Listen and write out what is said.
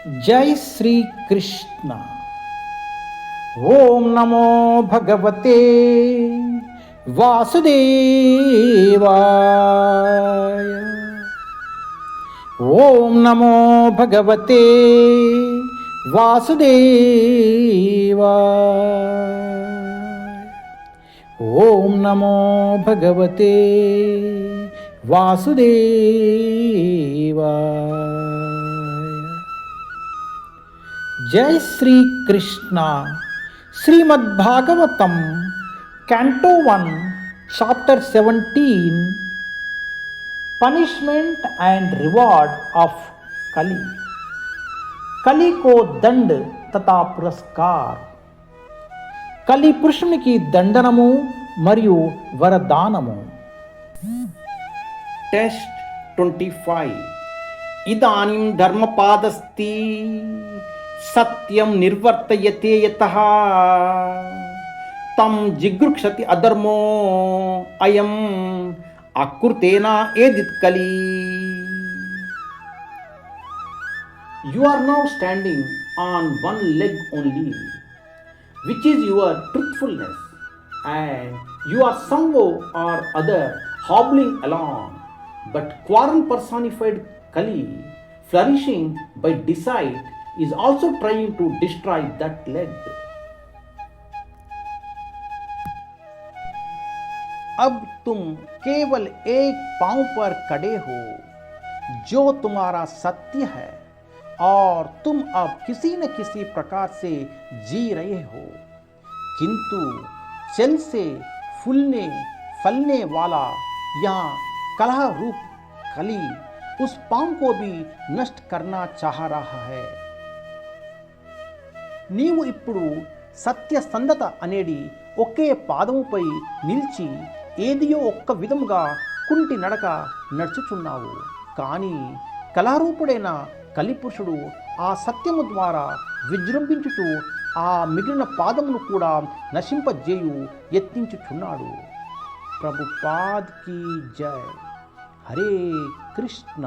जय श्री कृष्ण। ओम नमो भगवते वासुदेवाय। ओम नमो भगवते वासुदेवाय। ओम नमो भगवते वासुदेवाय। जय Shri Krishna. Shrimad Bhagavatam canto 1 chapter 17 punishment and reward of कली। कली को दंड तथा पुरस्कार। कली पुरुषुనికి దండనము మరియు వరదానము। टेस्ट 25। इदानीं धर्मपादस्ति सत्यं निर्वर्तयते यतः तं जिगृक्षति अधर्मो अयम् अकृतेन एदित् कली। You are now standing on one leg only, which is your truthfulness, and you are somehow or other hobbling along, but quarrel personified Kali, flourishing by deceit, is also trying to destroy that leg. अब तुम केवल एक पांव पर खड़े हो, जो तुम्हारा सत्य है, और तुम अब किसी न किसी प्रकार से जी रहे हो, किंतु चल से फलने वाला यहाँ कलह रूप कली उस पांव को भी नष्ट करना चाह रहा है। నీవు ఇప్పుడు సత్యసంధత అనేది ఒకే పాదముపై నిలిచి ఏదియో ఒక్క విధముగా కుంటి నడక నడుచుచున్నావు. కానీ కళారూపుడైన కలిపురుషుడు ఆ సత్యము ద్వారా విజృంభించుచు ఆ మిగిలిన పాదమును కూడా నశింపజేయు యత్నించుచున్నాడు. ప్రభుపాద్ కీ జై. హరే కృష్ణ.